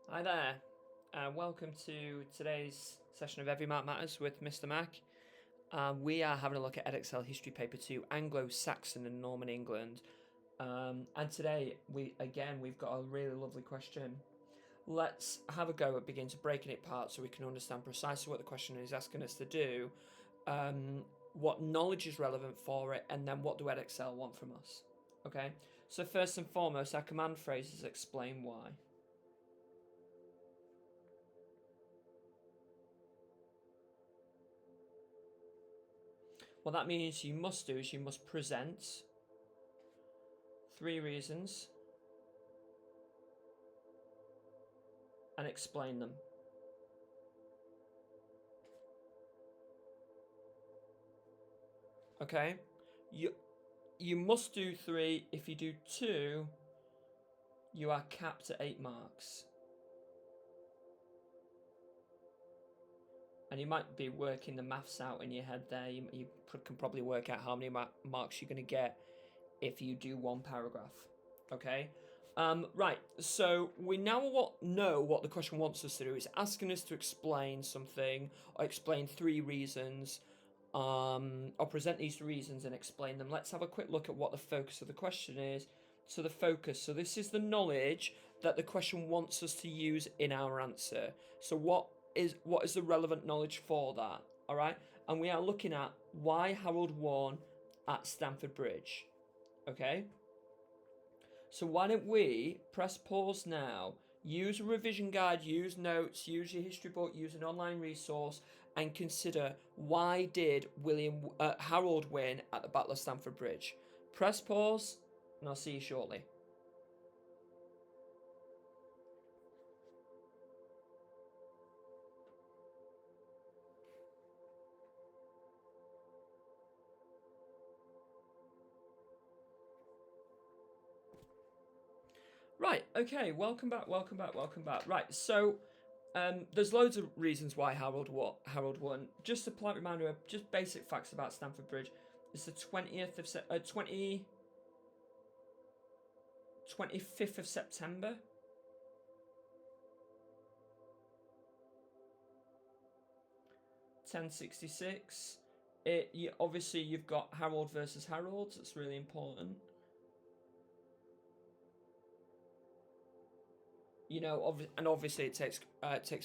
Hi there, welcome to today's session of Every Mark Matters with Mr. Mac. We are having a look at Edexcel History Paper 2, Anglo-Saxon and Norman England. And today, we've got a really lovely question. Let's have a go at beginning to breaking it apart so we can understand precisely what the question is asking us to do, what knowledge is relevant for it, and then what do Edexcel want from us. Okay, so first and foremost, our command phrase is explain why. What that means you must do is you must present 3 reasons and explain them. Okay? You must do 3. If you do 2, you are capped at 8 marks. And you might be working the maths out in your head there. You can probably work out how many marks you're going to get if you do 1 paragraph. Okay? Right, so we now know what the question wants us to do. It's asking us to explain something, or explain 3 reasons, or present these reasons and explain them. Let's have a quick look at what the focus of the question is. So the focus, so this is the knowledge that the question wants us to use in our answer. So what is the relevant knowledge for that? All right, and we are looking at why Harold won at Stamford Bridge. Okay, so why don't we press pause now, use a revision guide, use notes, use your history book, use an online resource, and consider why did Harold win at the Battle of Stamford Bridge. Press pause, and I'll see you shortly. Right, okay, welcome back. Right, so there's loads of reasons why Harold won. Just a polite reminder of just basic facts about Stamford Bridge. It's the 25th of September. (1066). Obviously you've got Harold versus Harold. That's really important. You know, and obviously it takes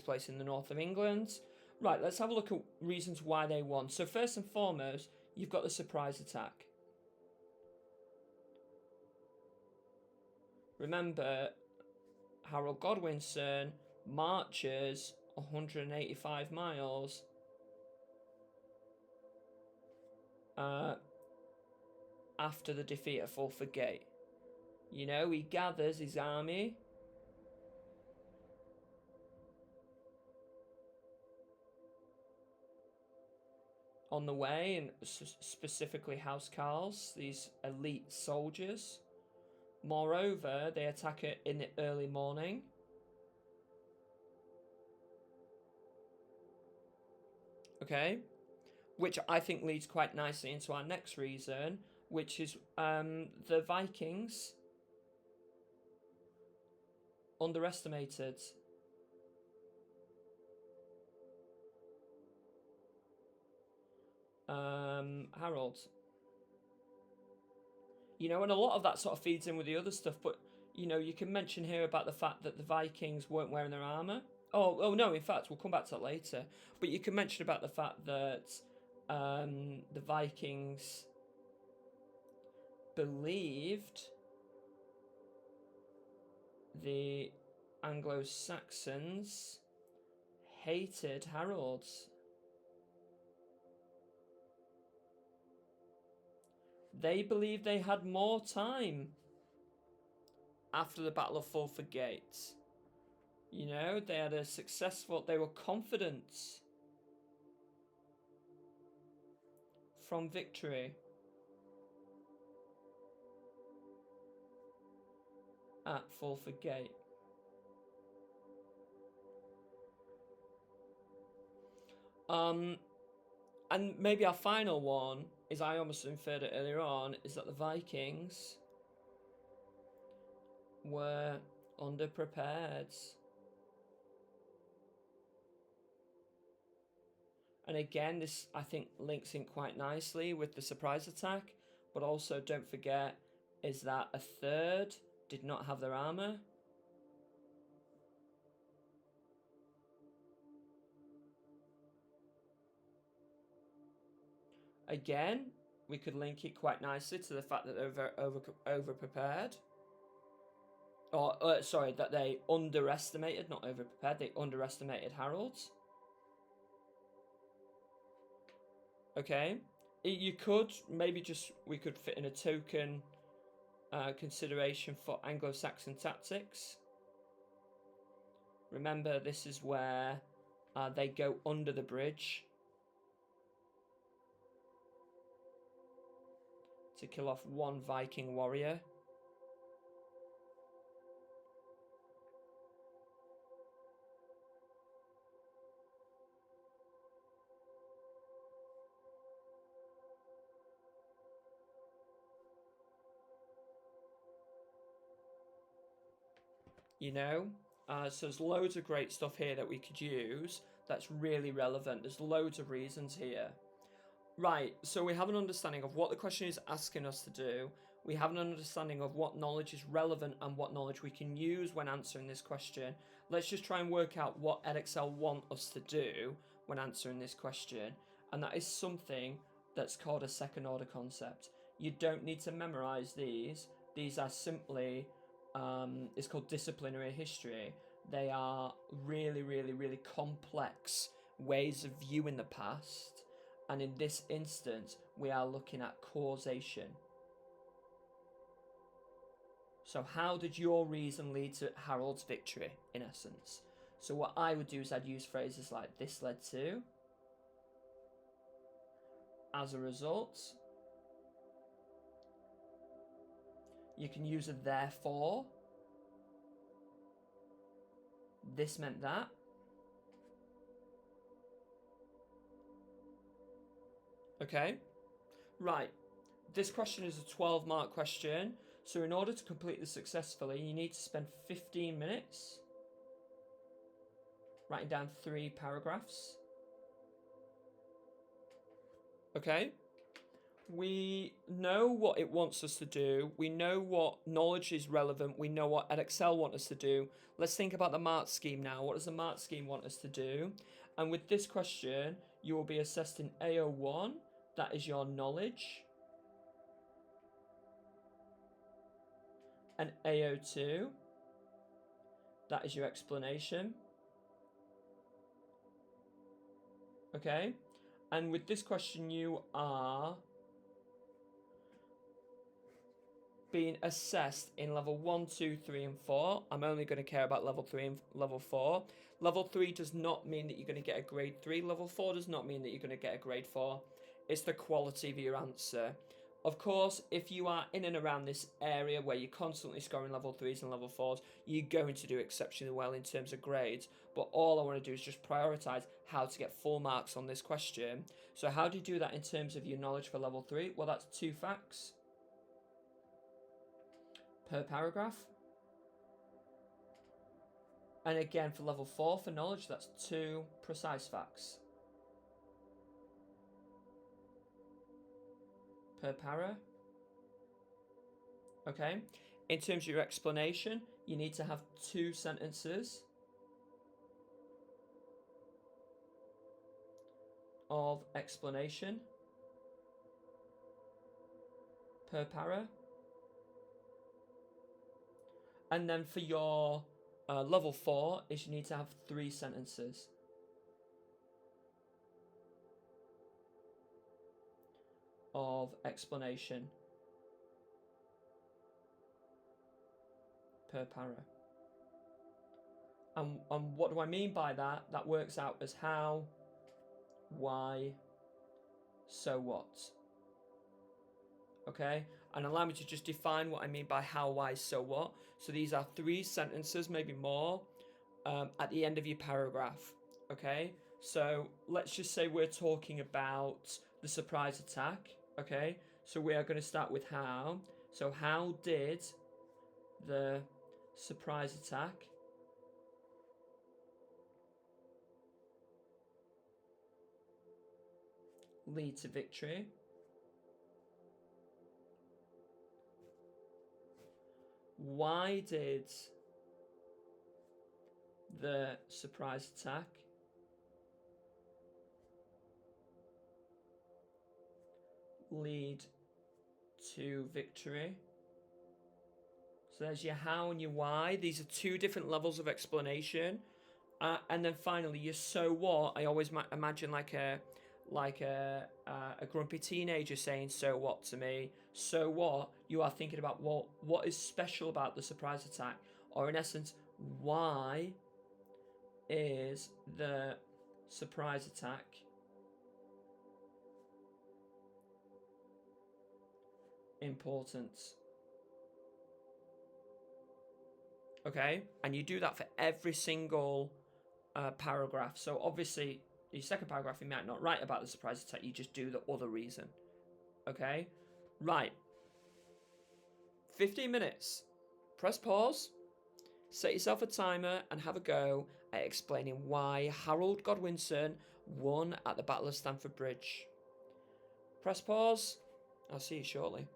place in the north of England. Right, let's have a look at reasons why they won. So first and foremost, you've got the surprise attack. Remember, Harold Godwinson marches 185 miles after the defeat at Fulford Gate. You know, he gathers his army on the way, and specifically housecarls, these elite soldiers. Moreover, they attack it in the early morning. Okay, which I think leads quite nicely into our next reason, which is the Vikings underestimated Harold. You know, and a lot of that sort of feeds in with the other stuff, but you know, you can mention here about the fact that the Vikings weren't wearing their armour. Oh no, in fact, we'll come back to that later. But you can mention about the fact that the Vikings believed the Anglo-Saxons hated Harold. They believed they had more time after the Battle of Fulford Gate. You know, they were confident from victory at Fulford Gate. And maybe our final one is, I almost inferred it earlier on, is that the Vikings were underprepared. And again, this I think links in quite nicely with the surprise attack. But also don't forget is that a third did not have their armor. Again, we could link it quite nicely to the fact that they were over prepared. Or, sorry, that they underestimated, not over prepared, they underestimated Harold's. Okay. You could, maybe just, we could fit in a token consideration for Anglo-Saxon tactics. Remember, this is where they go under the bridge to kill off one Viking warrior. You know, so there's loads of great stuff here that we could use that's really relevant. There's loads of reasons here. Right, so we have an understanding of what the question is asking us to do. We have an understanding of what knowledge is relevant and what knowledge we can use when answering this question. Let's just try and work out what Edexcel want us to do when answering this question. And that is something that's called a second order concept. You don't need to memorize these. These are simply, it's called disciplinary history. They are really, really, really complex ways of viewing the past. And in this instance, we are looking at causation. So how did your reason lead to Harold's victory, in essence? So what I would do is I'd use phrases like this led to, as a result. You can use a therefore. This meant that. Okay, right. This question is a 12-mark question. So in order to complete this successfully, you need to spend 15 minutes writing down 3 paragraphs. Okay. We know what it wants us to do. We know what knowledge is relevant. We know what Edexcel want us to do. Let's think about the mark scheme now. What does the mark scheme want us to do? And with this question, you will be assessed in AO1. That is your knowledge. And AO2, that is your explanation. Okay? And with this question, you are being assessed in level 1, 2, 3, and 4. I'm only going to care about level 3 and level 4. Level 3 does not mean that you're going to get a grade 3. Level 4 does not mean that you're going to get a grade 4. It's the quality of your answer. Of course, if you are in and around this area where you're constantly scoring level 3s and level 4s, you're going to do exceptionally well in terms of grades. But all I want to do is just prioritise how to get full marks on this question. So how do you do that in terms of your knowledge for level 3? Well, that's 2 facts per paragraph. And again, for level 4 for knowledge, that's 2 precise facts per para. Okay. In terms of your explanation, you need to have 2 sentences of explanation per para. And then for your level 4 is you need to have 3 sentences of explanation per para. And what do I mean by that? That works out as how, why, so what. Okay? And allow me to just define what I mean by how, why, so what. So these are 3 sentences, maybe more, at the end of your paragraph. Okay? So let's just say we're talking about the surprise attack. Okay? So we are going to start with how. So how did the surprise attack lead to victory? Why did the surprise attack lead to victory? So there's your how and your why. These are two different levels of explanation. And then finally, your so what. I always imagine like a grumpy teenager saying "so what" to me. So what? You are thinking about what is special about the surprise attack, or in essence, why is the surprise attack important? Okay, and you do that for every single paragraph. So obviously, your second paragraph, you might not write about the surprise attack. You just do the other reason. Okay, right. 15 minutes. Press pause. Set yourself a timer and have a go at explaining why Harold Godwinson won at the Battle of Stamford Bridge. Press pause. I'll see you shortly.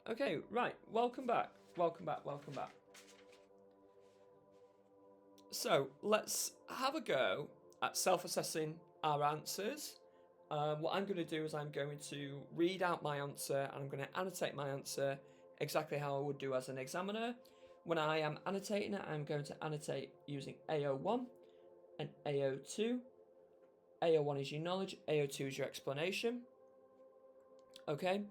Okay, right. Welcome back. Welcome back. Welcome back. So let's have a go at self-assessing our answers. What I'm going to do is I'm going to read out my answer and I'm going to annotate my answer exactly how I would do as an examiner. When I am annotating it, I'm going to annotate using AO1 and AO2. AO1 is your knowledge, AO2 is your explanation. Okay,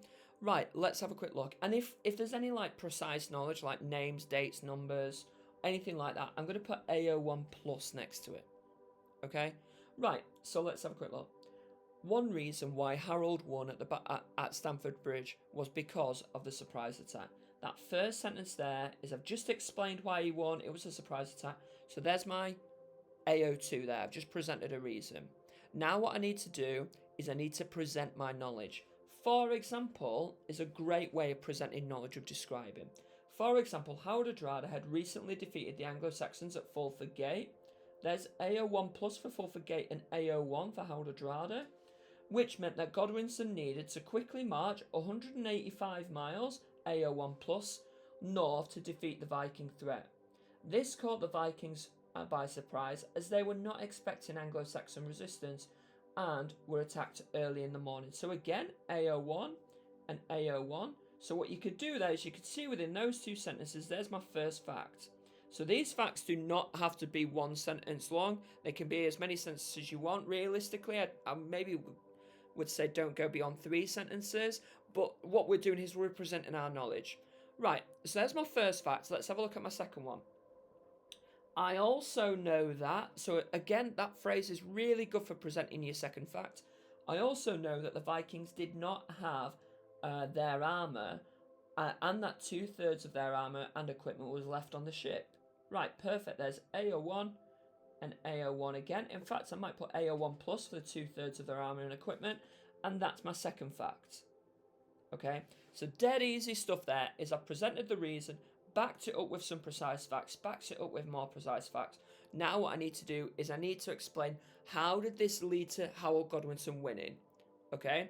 right, let's have a quick look. And if there's any like precise knowledge, like names, dates, numbers, anything like that, I'm going to put AO1 plus next to it. Okay, right, so let's have a quick look. One reason why Harold won at Stamford Bridge was because of the surprise attack. That first sentence there is I've just explained why he won. It was a surprise attack. So there's my AO2 there. I've just presented a reason. Now what I need to do is I need to present my knowledge. For example, is a great way of presenting knowledge of describing. For example, Howard Adrada had recently defeated the Anglo-Saxons at Fulford Gate. There's AO1 plus for Fulford Gate and AO1 for Howard Adrada, which meant that Godwinson needed to quickly march 185 miles, AO1 plus, north to defeat the Viking threat. This caught the Vikings by surprise, as they were not expecting Anglo-Saxon resistance and were attacked early in the morning. So again, AO1 and AO1. So what you could do there is you could see within those two sentences, there's my first fact. So these facts do not have to be one sentence long. They can be as many sentences as you want. Realistically, I maybe would say don't go beyond 3 sentences. But what we're doing is we're presenting our knowledge. Right, so there's my first fact. Let's have a look at my second one. I also know that, so again, that phrase is really good for presenting your second fact. I also know that the Vikings did not have their armour, and that 2/3 of their armour and equipment was left on the ship. Right, perfect. There's AO1 and AO1 again. In fact, I might put AO1 plus for the 2/3 of their armour and equipment, and that's my second fact. Okay, so dead easy stuff there is I've presented the reason, backed it up with some precise facts, backed it up with more precise facts. Now what I need to do is I need to explain how did this lead to Harold Godwinson winning. Okay,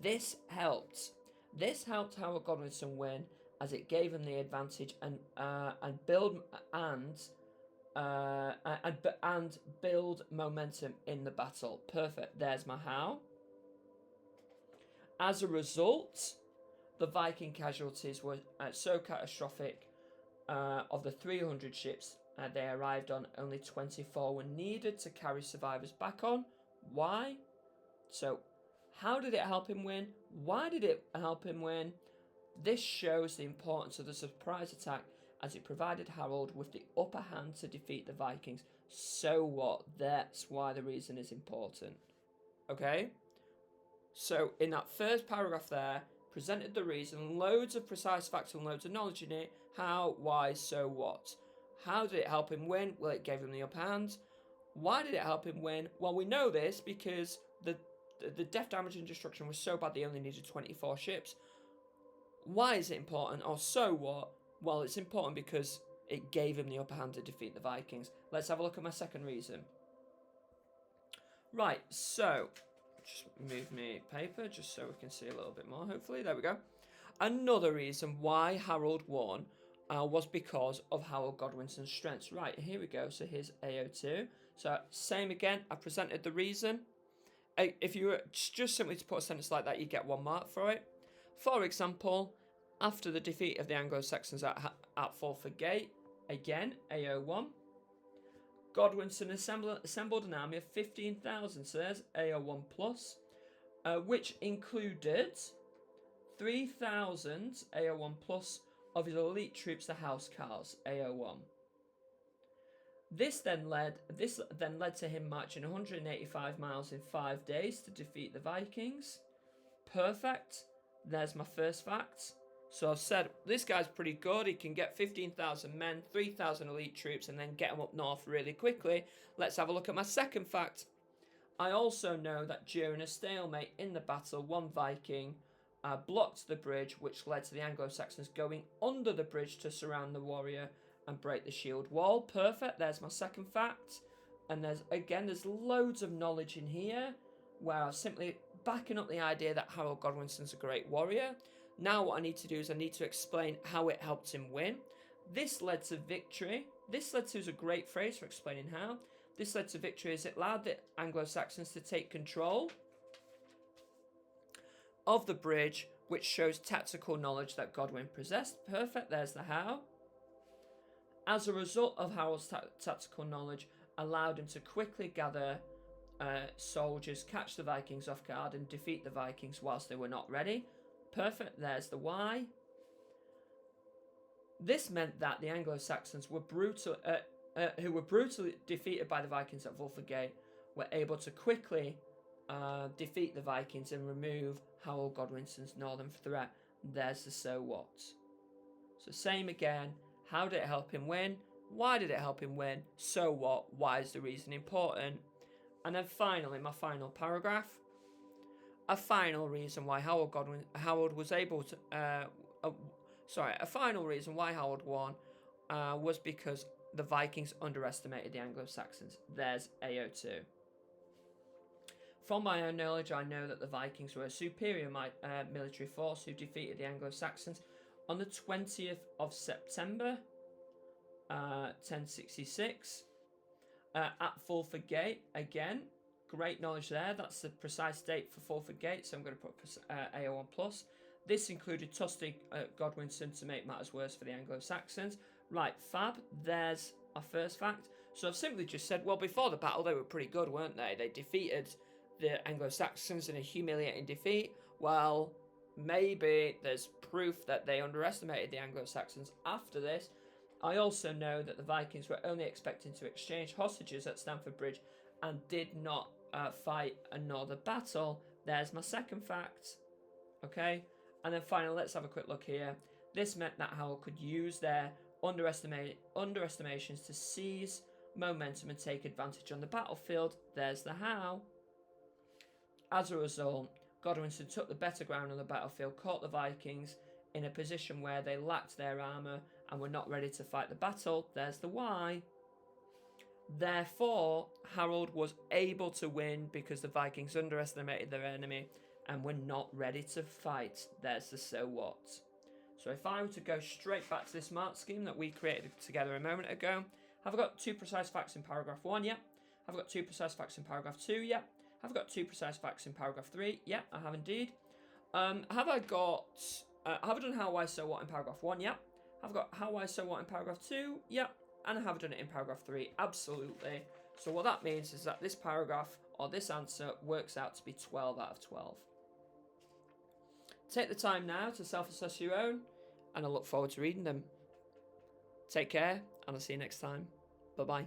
this helped. This helped Harold Godwinson win as it gave him the advantage and build momentum in the battle. Perfect. There's my how. As a result, the Viking casualties were so catastrophic. Of the 300 ships they arrived on, only 24 were needed to carry survivors back on. Why? So, how did it help him win? Why did it help him win? This shows the importance of the surprise attack as it provided Harold with the upper hand to defeat the Vikings. So what? That's why the reason is important. Okay? So, in that first paragraph there, presented the reason, loads of precise facts and loads of knowledge in it. How, why, so what. How did it help him win? Well, it gave him the upper hand. Why did it help him win? Well, we know this because the death, damage, and destruction was so bad they only needed 24 ships. Why is it important? Or so what? Well, it's important because it gave him the upper hand to defeat the Vikings. Let's have a look at my second reason. Right, so just move me paper just so we can see a little bit more, hopefully. There we go. Another reason why Harold won was because of Harold Godwinson's strengths. Right, here we go. So here's AO2. So same again, I presented the reason. If you were just simply to put a sentence like that, you get 1 mark for it. For example, after the defeat of the Anglo-Saxons at Fulford Gate, again, AO1, Godwinson assembled an army of 15,000, so there's AO1 plus, which included 3,000 AO1 plus of his elite troops, the Housecarls, AO1. This then led to him marching 185 miles in 5 days to defeat the Vikings. Perfect. There's my first fact. So I've said this guy's pretty good. He can get 15,000 men, 3,000 elite troops, and then get them up north really quickly. Let's have a look at my second fact. I also know that during a stalemate in the battle, one Viking blocked the bridge, which led to the Anglo-Saxons going under the bridge to surround the warrior and break the shield wall. Perfect. There's my second fact. And there's loads of knowledge in here where I'm simply backing up the idea that Harold Godwinson's a great warrior. Now what I need to do is I need to explain how it helped him win. This led to victory. This led to is a great phrase for explaining how. This led to victory as it allowed the Anglo-Saxons to take control of the bridge, which shows tactical knowledge that Godwin possessed. Perfect. There's the how. As a result of Harold's tactical knowledge, allowed him to quickly gather soldiers, catch the Vikings off guard, and defeat the Vikings whilst they were not ready. Perfect. There's the why. This meant that the Anglo-Saxons were who were brutally defeated by the Vikings at Fulford Gate, were able to quickly defeat the Vikings and remove Harold Godwinson's northern threat. There's the so what. So same again. How did it help him win? Why did it help him win? So what? Why is the reason important? And then finally, my final paragraph. A final reason why Harold was able to. A final reason why Harold won was because the Vikings underestimated the Anglo-Saxons. There's AO2. From my own knowledge, I know that the Vikings were a superior military force who defeated the Anglo-Saxons on the 20th of September, 1066, at Fulford Gate. Again, great knowledge there. That's the precise date for Fulford Gate, so I'm going to put AO1 plus. This included Tusty Godwinson to make matters worse for the Anglo-Saxons. Right, fab. There's our first fact. So I've simply just said, well, before the battle, they were pretty good, weren't they? They defeated the Anglo-Saxons in a humiliating defeat. Well, maybe there's proof that they underestimated the Anglo-Saxons after this. I also know that the Vikings were only expecting to exchange hostages at Stamford Bridge and did not fight another battle. There's my second fact. Okay, and then finally, let's have a quick look here. This meant that Harold could use their underestimations to seize momentum and take advantage on the battlefield. There's the how. As a result, Godwinson took the better ground on the battlefield, caught the Vikings in a position where they lacked their armour and were not ready to fight the battle. There's the why. Therefore, Harold was able to win because the Vikings underestimated their enemy and were not ready to fight. There's the so what. So if I were to go straight back to this mark scheme that we created together a moment ago, have I got 2 precise facts in paragraph 1? Yeah. Have I got 2 precise facts in paragraph 2? Yeah. Have I got 2 precise facts in paragraph 3? Yeah, I have indeed. Have I done how, why, so what in paragraph 1? Yeah. Have I got how, why, so what in paragraph 2? Yeah. And I have done it in paragraph 3? Absolutely. So what that means is that this paragraph, or this answer, works out to be 12 out of 12. Take the time now to self-assess your own, and I look forward to reading them. Take care, and I'll see you next time. Bye-bye.